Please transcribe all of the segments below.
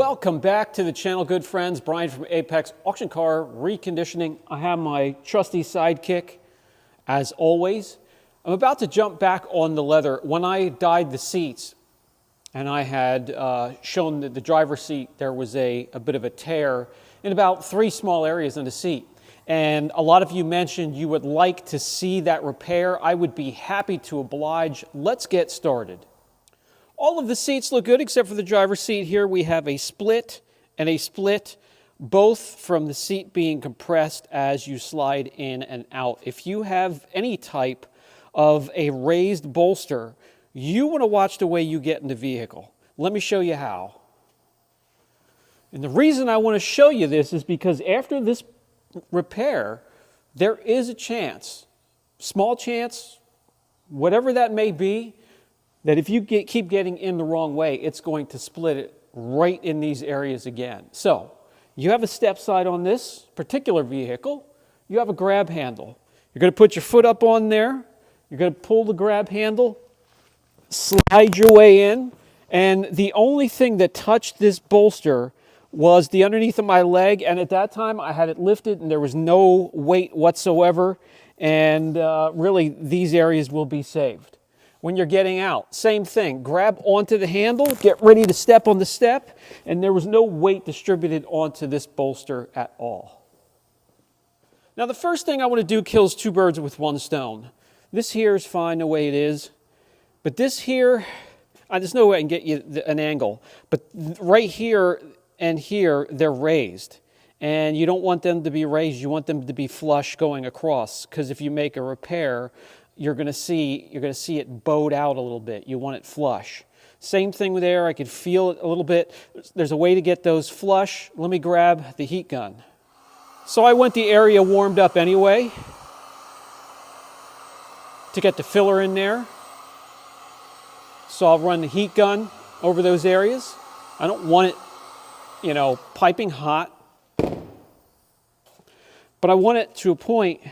Welcome back to the channel, good friends. Brian from Apex Auction Car Reconditioning. I have my trusty sidekick, as always. I'm about to jump back on the leather. When I dyed the seats, and I had shown the driver's seat, there was a bit of a tear in about 3 small areas on the seat. And a lot of you mentioned you would like to see that repair. I would be happy to oblige. Let's get started. All of the seats look good except for the driver's seat here. We have a split and a split, both from the seat being compressed as you slide in and out. If you have any type of a raised bolster, you want to watch the way you get in the vehicle. Let me show you how. And the reason I want to show you this is because after this repair, there is a chance, small chance, whatever that may be, that if you keep getting in the wrong way, it's going to split it right in these areas again. So, you have a step side on this particular vehicle. You have a grab handle. You're going to put your foot up on there. You're going to pull the grab handle, slide your way in, and the only thing that touched this bolster was the underneath of my leg, and at that time I had it lifted and there was no weight whatsoever, and really these areas will be saved. When you're getting out, same thing. Grab onto the handle, get ready to step on the step, and there was no weight distributed onto this bolster at all. Now the first thing I want to do kills 2 birds with 1 stone. This here is fine the way it is, but this here, there's no way I can get you an angle, but right here and here, they're raised. And you don't want them to be raised, you want them to be flush going across, because if you make a repair, you're going to see it bowed out a little bit. You want it flush. Same thing there. I could feel it a little bit. There's a way to get those flush. Let me grab the heat gun. So I want the area warmed up anyway to get the filler in there. So I'll run the heat gun over those areas. I don't want it, piping hot, but I want it to a point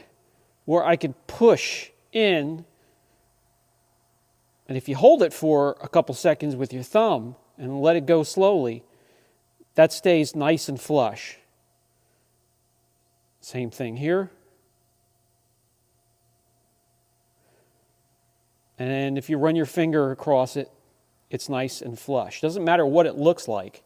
where I can push in, and if you hold it for a couple seconds with your thumb and let it go slowly, that stays nice and flush. Same thing here. And if you run your finger across it, it's nice and flush. Doesn't matter what it looks like.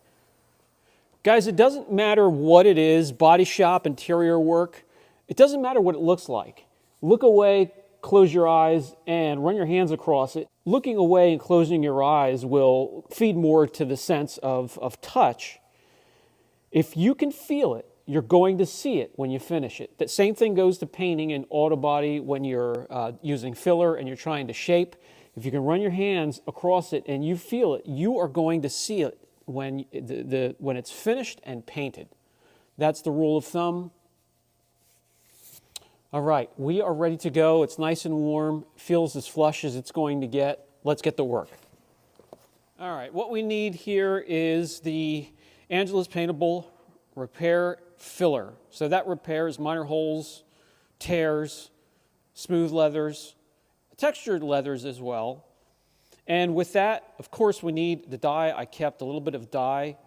Guys, it doesn't matter what it is, body shop, interior work. It doesn't matter what it looks like. Look away, close your eyes, and run your hands across it. Looking away and closing your eyes will feed more to the sense of touch. If you can feel it, you're going to see it when you finish it. That same thing goes to painting and auto body when you're using filler and you're trying to shape. If you can run your hands across it and you feel it, you are going to see it when it's finished and painted. That's the rule of thumb. All right, we are ready to go. It's nice and warm, feels as flush as it's going to get. Let's get to work. All right, what we need here is the Angelus Paintable Repair Filler. So that repairs minor holes, tears, smooth leathers, textured leathers as well. And with that, of course, we need the dye. I kept a little bit of dye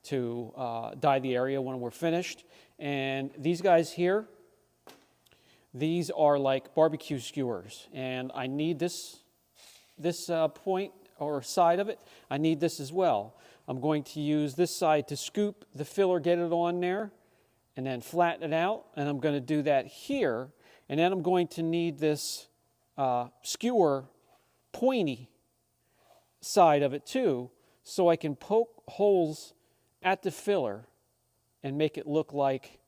to dye the area when we're finished. And these guys here, these are like barbecue skewers. And I need this point or side of it. I need this as well. I'm going to use this side to scoop the filler, get it on there, and then flatten it out. And I'm going to do that here. And then I'm going to need this skewer pointy side of it too, so I can poke holes at the filler and make it look like,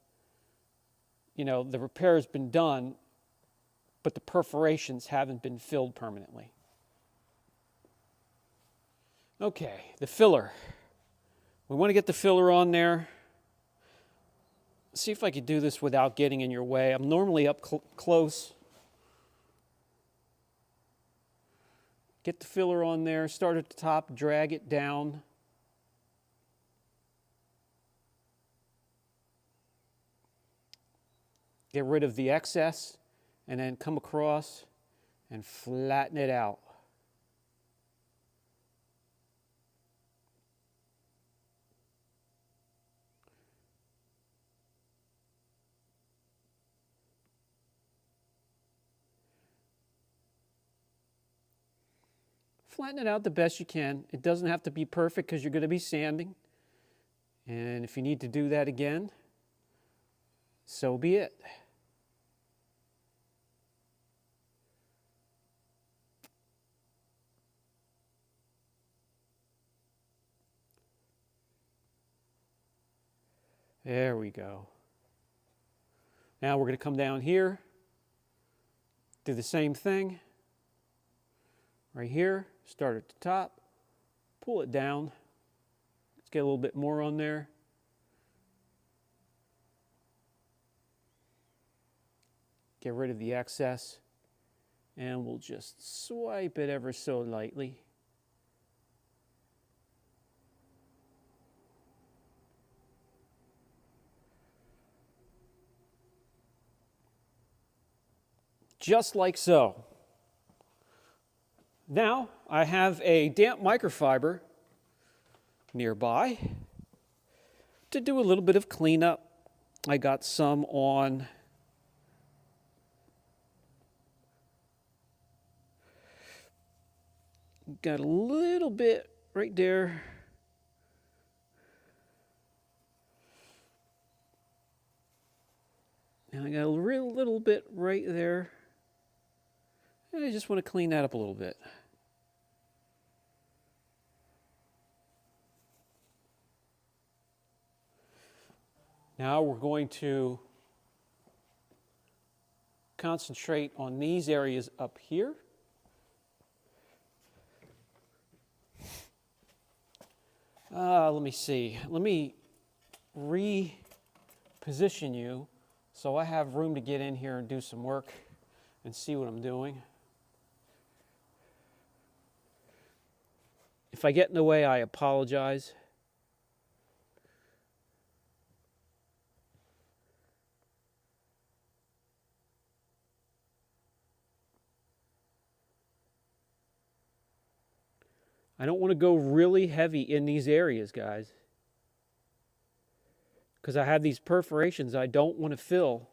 the repair has been done, but the perforations haven't been filled permanently. Okay, the filler. We want to get the filler on there. See if I could do this without getting in your way. I'm normally up close. Get the filler on there, start at the top, drag it down. Get rid of the excess, and then come across and flatten it out. flatten it out the best you can. It doesn't have to be perfect because you're going to be sanding. And if you need to do that again, so be it. There we go. Now we're going to come down here, do the same thing. Right here, start at the top, pull it down. Let's get a little bit more on there. Get rid of the excess, and we'll just swipe it ever so lightly. Just like so. Now I have a damp microfiber nearby to do a little bit of cleanup. I got some on got a little bit right there. And I got a real little bit right there. And I just want to clean that up a little bit. Now we're going to concentrate on these areas up here. Let me see. Let me reposition you so I have room to get in here and do some work and see what I'm doing. If I get in the way, I apologize. I don't want to go really heavy in these areas, guys, because I have these perforations I don't want to fill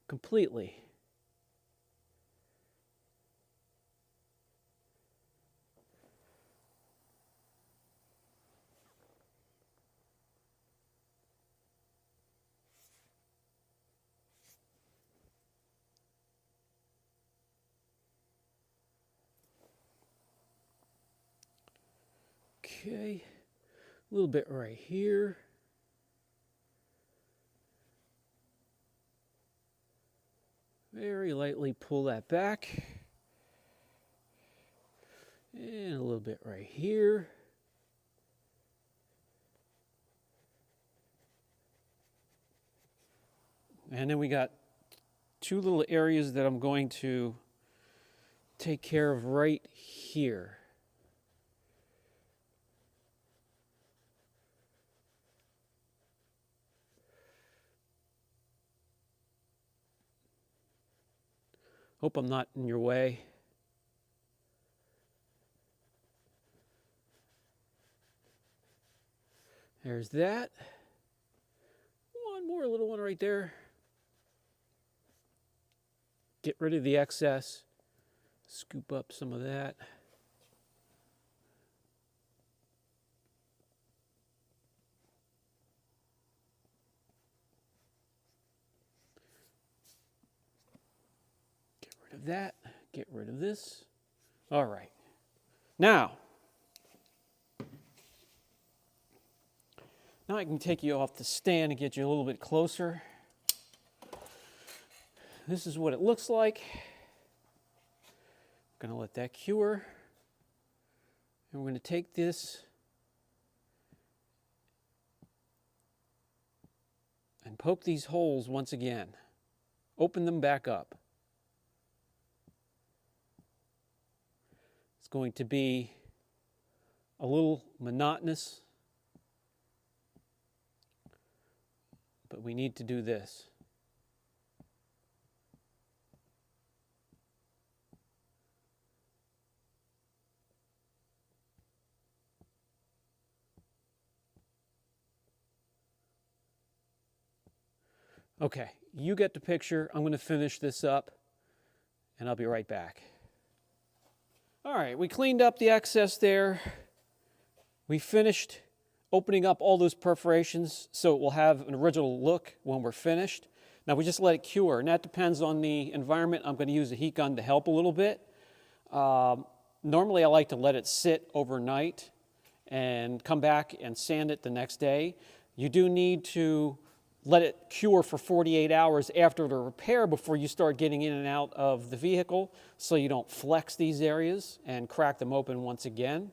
completely. Okay, a little bit right here. Very lightly pull that back. And a little bit right here. And then we got two little areas that I'm going to take care of right here. Hope I'm not in your way. There's that. One more little one right there. Get rid of the excess. Scoop up some of that. Get rid of that. Get rid of this. All right. Now I can take you off the stand and get you a little bit closer. This is what it looks like. I'm going to let that cure. And we're going to take this and poke these holes once again. Open them back up. It's going to be a little monotonous, but we need to do this. Okay, you get the picture. I'm going to finish this up and I'll be right back. All right, we cleaned up the excess there. We finished opening up all those perforations so it will have an original look when we're finished. Now we just let it cure, and that depends on the environment. I'm going to use a heat gun to help a little bit. Normally I like to let it sit overnight and come back and sand it the next day. You do need to let it cure for 48 hours after the repair before you start getting in and out of the vehicle so you don't flex these areas and crack them open once again.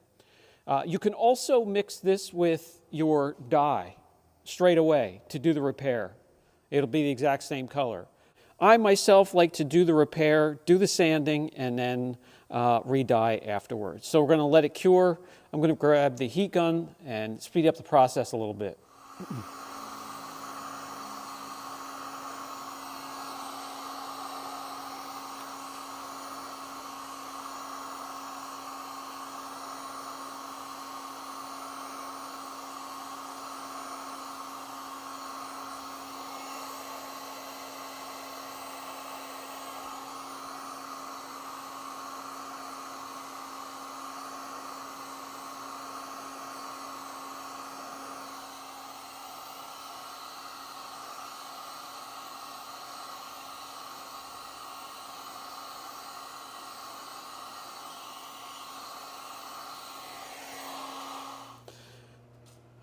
You can also mix this with your dye straight away to do the repair. It'll be the exact same color. I myself like to do the repair, do the sanding, and then re-dye afterwards. So we're going to let it cure. I'm going to grab the heat gun and speed up the process a little bit.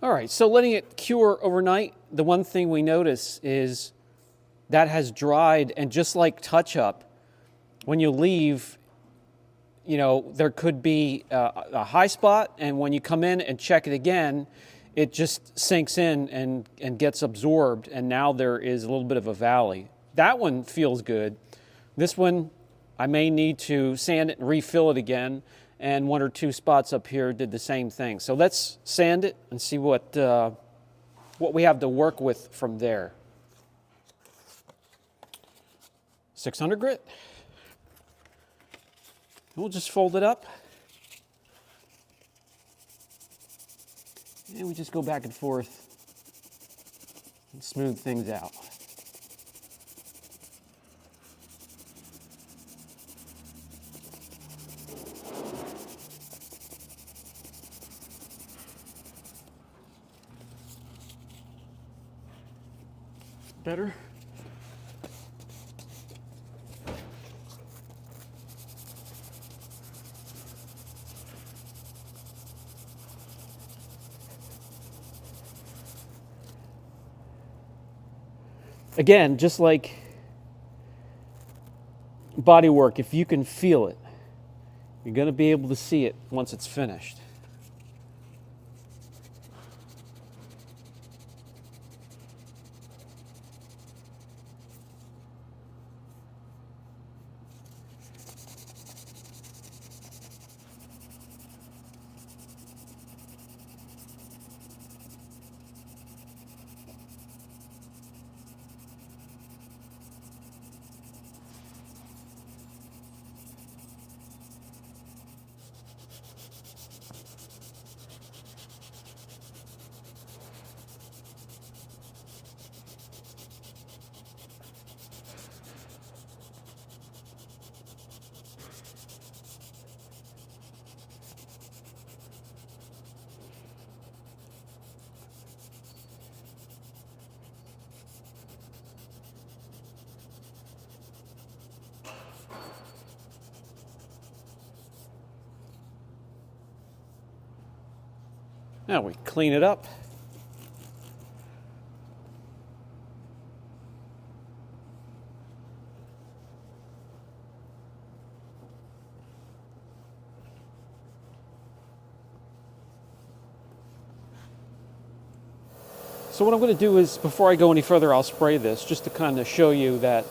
All right, so letting it cure overnight, the one thing we notice is that has dried, and just like touch-up, when you leave, you know, there could be a high spot, and when you come in and check it again, it just sinks in and gets absorbed, and now there is a little bit of a valley. That one feels good. This one, I may need to sand it and refill it again, and one or two spots up here did the same thing. So let's sand it and see what we have to work with from there. 600 grit. We'll just fold it up. And we just go back and forth and smooth things out. Better. Again, just like body work, if you can feel it, you're going to be able to see it once it's finished. Now we clean it up. So what I'm going to do is, before I go any further, I'll spray this just to kind of show you that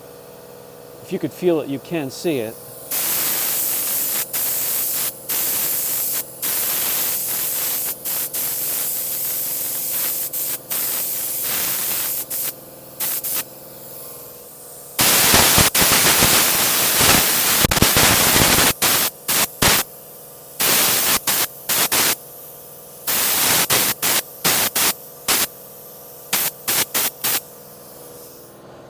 if you could feel it, you can see it.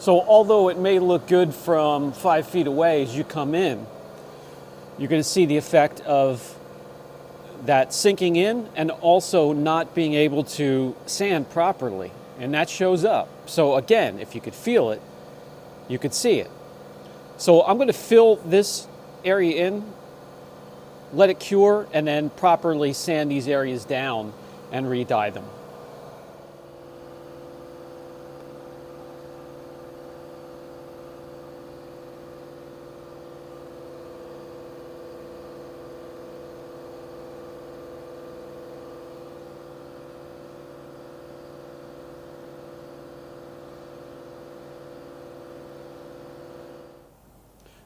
So although it may look good from 5 feet away, as you come in, you're going to see the effect of that sinking in and also not being able to sand properly. And that shows up. So again, if you could feel it, you could see it. So I'm going to fill this area in, let it cure, and then properly sand these areas down and re-dye them.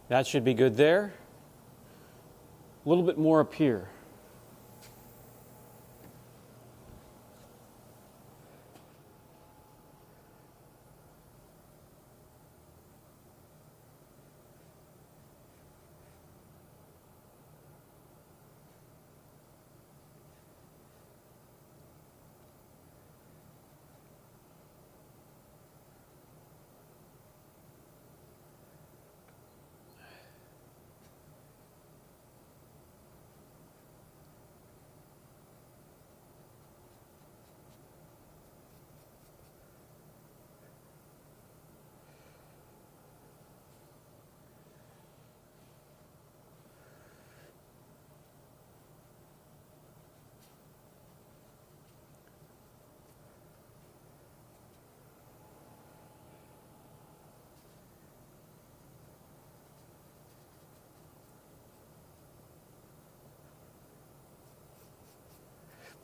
That should be good there. A little bit more up here.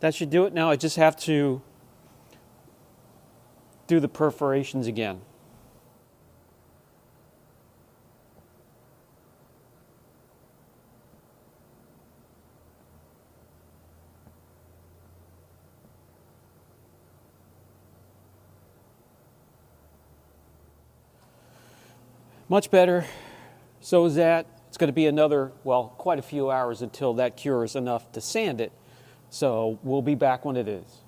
That should do it. Now I just have to do the perforations again. Much better. So is that. It's going to be another, well, quite a few hours until that cures enough to sand it. So we'll be back when it is.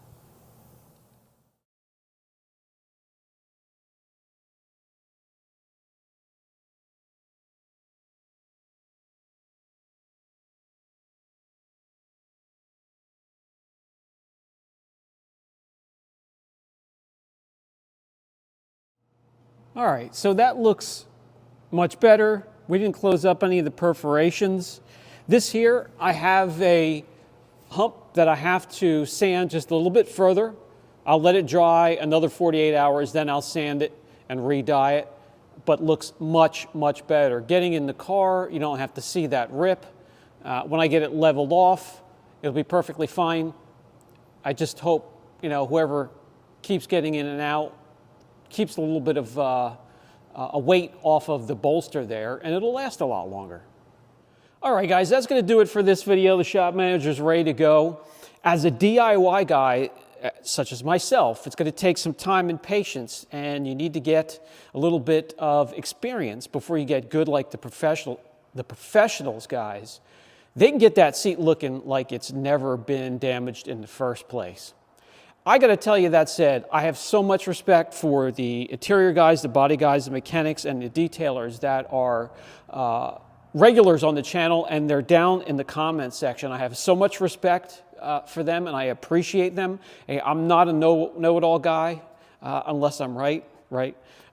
All right, so that looks much better. We didn't close up any of the perforations. This here, I have a hump that I have to sand just a little bit further. I'll let it dry another 48 hours, then I'll sand it and re-dye it, but looks much, much better. Getting in the car, you don't have to see that rip. When I get it leveled off, it'll be perfectly fine. I just hope, whoever keeps getting in and out keeps a little bit of a weight off of the bolster there, and it'll last a lot longer. All right, guys, that's going to do it for this video. The shop manager's ready to go. As a DIY guy, such as myself, it's going to take some time and patience, and you need to get a little bit of experience before you get good like the professionals, guys. They can get that seat looking like it's never been damaged in the first place. I got to tell you, that said, I have so much respect for the interior guys, the body guys, the mechanics, and the detailers that are regulars on the channel, and they're down in the comments section. I have so much respect for them, and I appreciate them. Hey, I'm not a know-it-all guy, unless I'm right?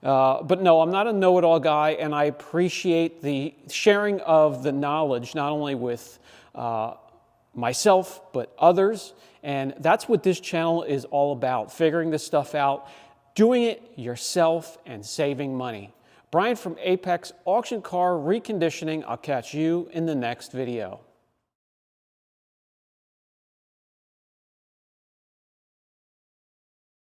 But no, I'm not a know-it-all guy, and I appreciate the sharing of the knowledge, not only with myself, but others. And that's what this channel is all about, figuring this stuff out, doing it yourself, and saving money. Brian from Apex Auction Car Reconditioning. I'll catch you in the next video.